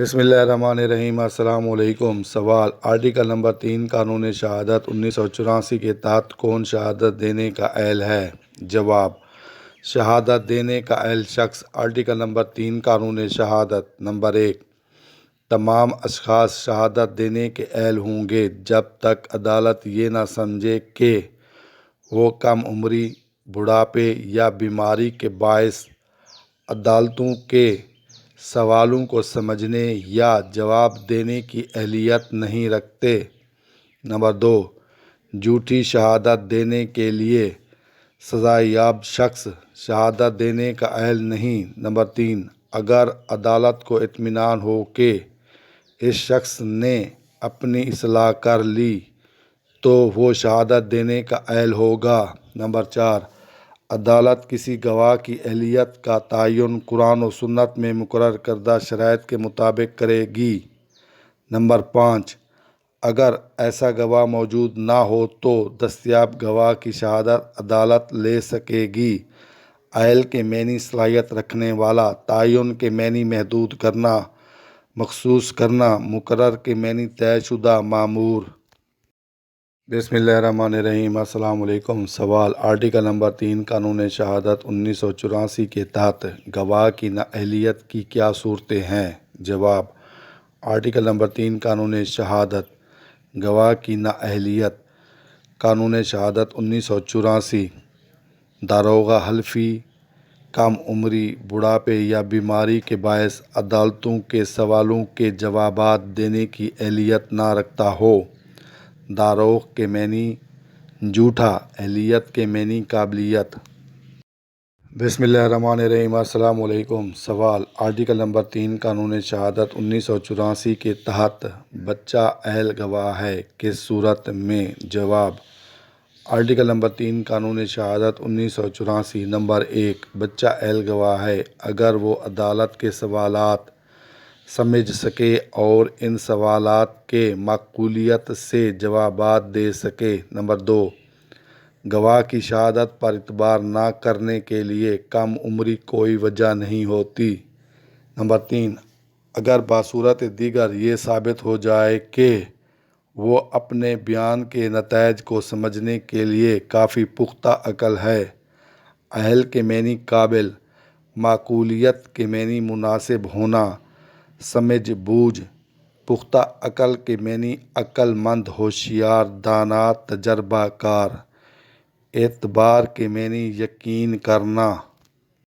بسم اللہ الرحمن الرحیم۔ السلام علیکم۔ سوال: آرٹیکل نمبر 3 قانون شہادت 1984 کے تحت کون شہادت دینے کا اہل ہے؟ جواب: شہادت دینے کا اہل شخص آرٹیکل نمبر 3 قانون شہادت نمبر 1: تمام اشخاص شہادت دینے کے اہل ہوں گے جب تک عدالت یہ نہ سمجھے کہ وہ کم عمری، بڑھاپے یا بیماری کے باعث عدالتوں کے سوالوں کو سمجھنے یا جواب دینے کی اہلیت نہیں رکھتے۔ نمبر 2: جھوٹی شہادت دینے کے لیے سزا یاب شخص شہادت دینے کا اہل نہیں۔ نمبر 3: اگر عدالت کو اطمینان ہو کہ اس شخص نے اپنی اصلاح کر لی تو وہ شہادت دینے کا اہل ہوگا۔ نمبر 4: عدالت کسی گواہ کی اہلیت کا تعین قرآن و سنت میں مقرر کردہ شرائط کے مطابق کرے گی۔ نمبر 5: اگر ایسا گواہ موجود نہ ہو تو دستیاب گواہ کی شہادت عدالت لے سکے گی۔ اہل کے معنی صلاحیت رکھنے والا، تعین کے معنی محدود کرنا، مخصوص کرنا، مقرر کے معنی طے شدہ، مامور۔ بسم اللہ الرحمن الرحیم۔ السلام علیکم۔ سوال: آرٹیکل نمبر 3 قانون شہادت 1984 کے تحت گواہ کی نااہلیت کی کیا صورتیں ہیں؟ جواب: آرٹیکل نمبر 3 قانون شہادت گواہ کی نااہلیت قانون شہادت 1984: داروغہ حلفی کم عمری، بڑھاپے یا بیماری کے باعث عدالتوں کے سوالوں کے جوابات دینے کی اہلیت نہ رکھتا ہو۔ داروغ کے معنی جھوٹا، اہلیت کے معنی قابلیت۔ بسم اللہ الرحمن الرحیم۔ السلام علیکم۔ سوال: آرٹیکل نمبر 3 قانون شہادت 1984 کے تحت بچہ اہل گواہ ہے کس صورت میں؟ جواب: آرٹیکل نمبر 3 قانون شہادت 1984 نمبر 1: بچہ اہل گواہ ہے اگر وہ عدالت کے سوالات سمجھ سکے اور ان سوالات کے معقولیت سے جوابات دے سکے۔ نمبر 2: گواہ کی شہادت پر اعتبار نہ کرنے کے لیے کم عمری کوئی وجہ نہیں ہوتی۔ نمبر 3: اگر بصورت دیگر یہ ثابت ہو جائے کہ وہ اپنے بیان کے نتائج کو سمجھنے کے لیے کافی پختہ عقل ہے۔ اہل کے معنی قابل، معقولیت کے معنی مناسب ہونا، سمجھ بوجھ، پختہ عقل کے معنی عقل مند، ہوشیار، دانا، تجربہ کار، اعتبار کے معنی یقین کرنا۔